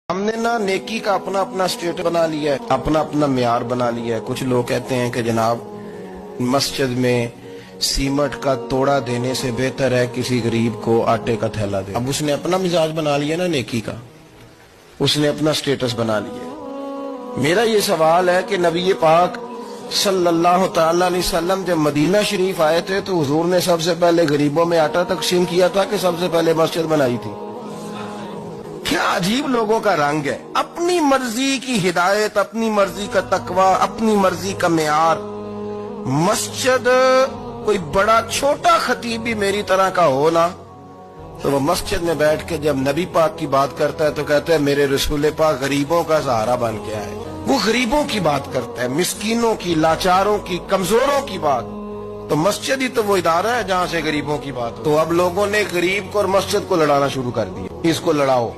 हमने ना नेकी का अपना अपना स्टेट बना लिया है, अपना अपना म्यार बना लिया है। कुछ लोग कहते हैं कि जनाब मस्जिद में सीमेंट का तोड़ा देने से बेहतर है किसी गरीब को आटे का थैला दे। अब उसने अपना मिजाज बना लिया ना नेकी का, उसने अपना स्टेटस बना लिया। मेरा ये सवाल है कि नबी पाक सल्लल्लाहु तआला अलैहि वसल्लम जब मदीना शरीफ आए थे तो हुजूर ने सबसे पहले गरीबों में आटा तकसीम किया था कि सबसे पहले मस्जिद बनाई थी? क्या अजीब लोगों का रंग है। अपनी मर्जी की हिदायत, अपनी मर्जी का तकवा, अपनी मर्जी का मेयार। मस्जिद कोई बड़ा छोटा खतीब भी मेरी तरह का हो ना तो वो मस्जिद में बैठ के जब नबी पाक की बात करता है तो कहता है मेरे रसूल पाक गरीबों का सहारा बन के आए। वो गरीबों की बात करता है, मिस्कीनों की, लाचारों की, कमजोरों की बात। तो मस्जिद ही तो वो इदारा है जहाँ से गरीबों की बात हो। तो अब लोगों ने गरीब को और मस्जिद को लड़ाना शुरू कर दिया। इसको लड़ाओ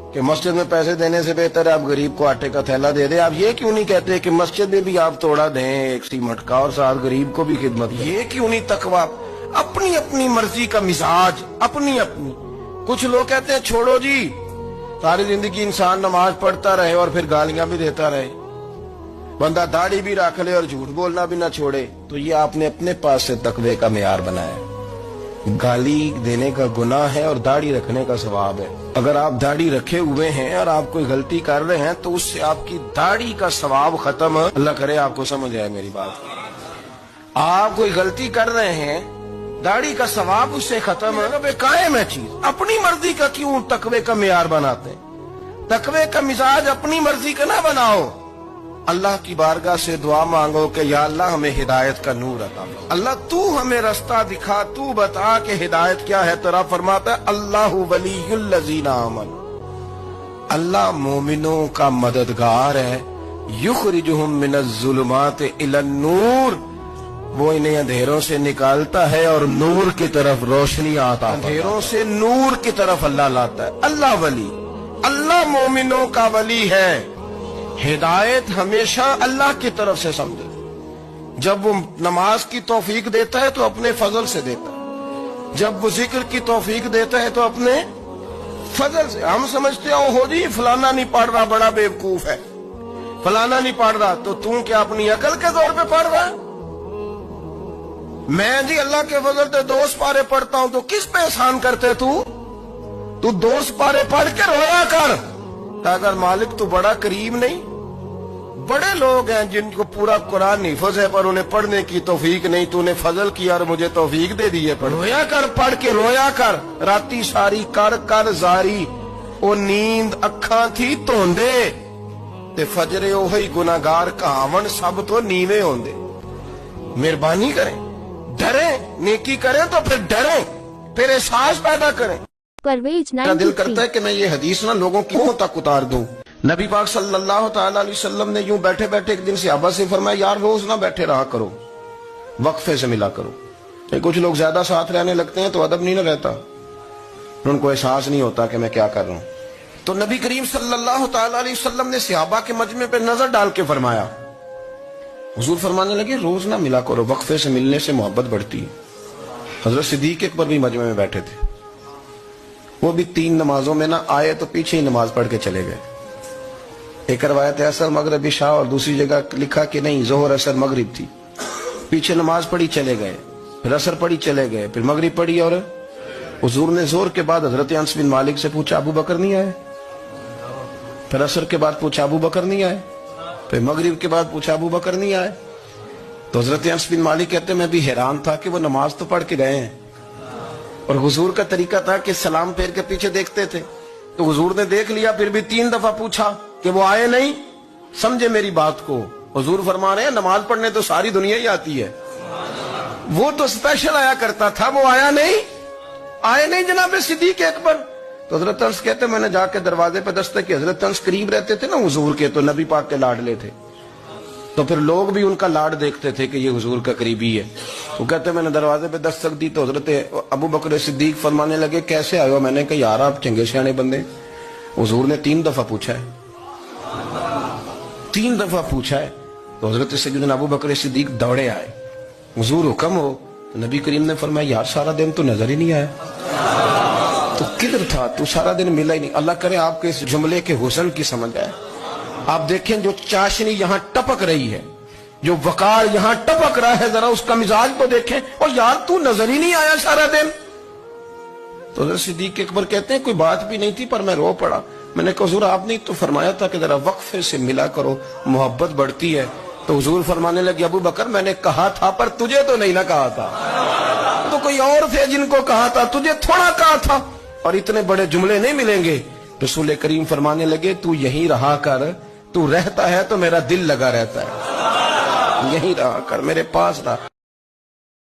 कि मस्जिद में पैसे देने से बेहतर है आप गरीब को आटे का थैला दे दे। आप ये क्यों नहीं कहते कि मस्जिद में भी आप तोड़ा दें एक सीमेंट का और साथ गरीब को भी खिदमत? ये क्यों नहीं तकवा? अपनी अपनी मर्जी का मिजाज, अपनी अपनी। कुछ लोग कहते हैं छोड़ो जी, सारी जिंदगी इंसान नमाज पढ़ता रहे और फिर गालियां भी देता रहे, बंदा दाढ़ी भी रख ले और झूठ बोलना भी ना छोड़े। तो ये आपने अपने पास से तकवे का मेयार बनाया। गाली देने का गुनाह है और दाढ़ी रखने का सवाब है। अगर आप दाढ़ी रखे हुए हैं और आप कोई गलती कर रहे हैं तो उससे आपकी दाढ़ी का सवाब खत्म। अल्लाह करे आपको समझ आए मेरी बात। आप कोई गलती कर रहे हैं, दाढ़ी का सवाब उससे खत्म है। बेकायम है चीज। अपनी मर्जी का क्यों तकवे का मेयार बनाते हैं? तकवे का मिजाज अपनी मर्जी का ना बनाओ। अल्लाह की बारगाह से दुआ मांगो कि या अल्लाह हमें हिदायत का नूर अता फरमा। अल्लाह तू हमें रास्ता दिखा, तू बता कि हिदायत क्या है। तेरा फरमाता है अल्लाहु वलियुल लजीना आमनू, अल्लाह मोमिनों का मददगार है। युखरिजुहुम मिनज़्ज़ुलुमात इलन नूर, वो इन्हें अंधेरों से निकालता है और नूर की तरफ रोशनी आता है। अंधेरों से नूर की तरफ अल्लाह लाता है। अल्लाह वली, अल्लाह मोमिनों का वली है। हिदायत हमेशा अल्लाह की तरफ से समझे। जब वो नमाज की तौफीक देता है तो अपने फजल से देता है, जब वो जिक्र की तौफीक देता है तो अपने फजल से। हम समझते हो जी फलाना नहीं पढ़ रहा बड़ा बेवकूफ है, फलाना नहीं पढ़ रहा, तो तू क्या अपनी अकल के दौर पे पढ़ रहा? मैं जी अल्लाह के फजल से 2 पारे पढ़ता हूं तो किस पे एहसान करते तू 2 पारे पढ़ के रोया कर। अगर मालिक तो बड़ा करीम नहीं। बड़े लोग हैं जिनको पूरा कुरान हिफ्ज़ है पर उन्हें पढ़ने की तौफीक नहीं। तूने फजल किया और मुझे तौफीक दे दी है। रोया कर, पढ़ के रोया कर। राती सारी कर कर जारी, ओ नींद अखा थी धोंदे ते फजरे ओही गुनाहगार कहावन सब तो नीवे होंदे। मेहरबानी करें, डरें, नेकी करें तो फिर डरें, फिर एहसास पैदा करें। मेरा दिल करता है कि मैं ये हदीस ना लोगों की मुंह तक उतार दूं। नबी पाक सल्लल्लाहु तआला अलैहि वसल्लम ने यूं बैठे बैठे एक दिन सहाबा से फरमाया यार रोज ना बैठे रहा करो, वक्फे से मिला करो। कुछ लोग ज्यादा साथ रहने लगते हैं तो अदब नहीं ना रहता, उनको एहसास नहीं होता कि मैं क्या कर रहा हूं। तो नबी करीम सल्लल्लाहु तआला अलैहि वसल्लम ने सहाबा के मजमे पे नजर डाल के फरमाया, हुजूर फरमाने लगे रोज ना मिला करो, वक्फे से मिलने से मोहब्बत बढ़ती है। हजरत सिद्दीक अकबर भी मजमे में बैठे थे, वो भी 3 नमाजों में ना आए तो पीछे ही नमाज पढ़ के चले गए। एक रवायत है असर मगरिब इशा और दूसरी जगह लिखा कि नहीं जोहर असर मगरिब थी। पीछे नमाज पढ़ी चले गए, फिर असर पढ़ी चले गए, फिर मगरिब पढ़ी और हुजूर ने जोर के बाद हजरत अनस बिन मालिक से पूछा अबू बकर नहीं आए? फिर असर के बाद पूछा अबू बकर नहीं आए? फिर मगरिब के बाद पूछा अबू बकर नहीं आए? तो हजरत अनस बिन मालिक कहते मैं भी हैरान था कि वो नमाज तो पढ़ के गए हैं और हुजूर का तरीका था कि सलाम फेर के पीछे देखते थे। तो हुजूर ने देख लिया, फिर भी 3 दफा पूछा कि वो आए नहीं। समझे मेरी बात को? हुजूर फरमा रहे हैं नमाज पढ़ने तो सारी दुनिया ही आती है, वो तो स्पेशल आया करता था, वो आया नहीं। आए नहीं जनाब सिद्दीक अकबर। तो हजरत अंस कहते मैंने जाके दरवाजे पे दस्तक की। हजरत अंस करीब रहते थे ना हुजूर के, तो नबी पाक के लाडले थे, तो फिर लोग भी उनका लाड देखते थे कि ये हुजूर का करीबी है। वो कहते मैंने दरवाजे पे दस्तक दी तो हजरत अबू बकर सिद्दीक फरमाने लगे कैसे आए हो? मैंने कहा यार आप चंगे सियाने बंदे। हुजूर ने 3 दफा पूछा है, 3 दफा पूछा है। तो हजरत सैयदना अबू बकर सिद्दीक दौड़े आए, हुजूर हुक्म हो? तो नबी करीम ने फरमाया यार सारा दिन तो नजर ही नहीं आया। تو کدھر تھا تو؟ سارا دن ملا ہی نہیں. اللہ کرے آپ کے اس جملے کے حسن کی سمجھ آئے. آپ دیکھیں جو چاشنی یہاں ٹپک رہی ہے, جو وقار یہاں ٹپک رہا ہے, ذرا اس کا مزاج کو دیکھیں. اور یار تو نظر ہی نہیں آیا سارا دن. تو حضرت صدیق اکبر کہتے ہیں کوئی بات بھی نہیں تھی پر میں رو پڑا. میں نے کہا حضور آپ نے تو فرمایا تھا کہ ذرا وقفے سے ملا کرو, محبت بڑھتی ہے. تو حضور فرمانے لگے ابو بکر میں نے کہا تھا پر تجھے تو نہیں نہ کہا تھا, تو کوئی اور تھے جن کو کہا تھا, تجھے تھوڑا کہا تھا. اور اتنے بڑے جملے نہیں ملیں گے. رسول کریم فرمانے لگے تو یہیں رہا کر, تو رہتا ہے تو میرا دل لگا رہتا ہے, یہیں رہا کر, میرے پاس رہا.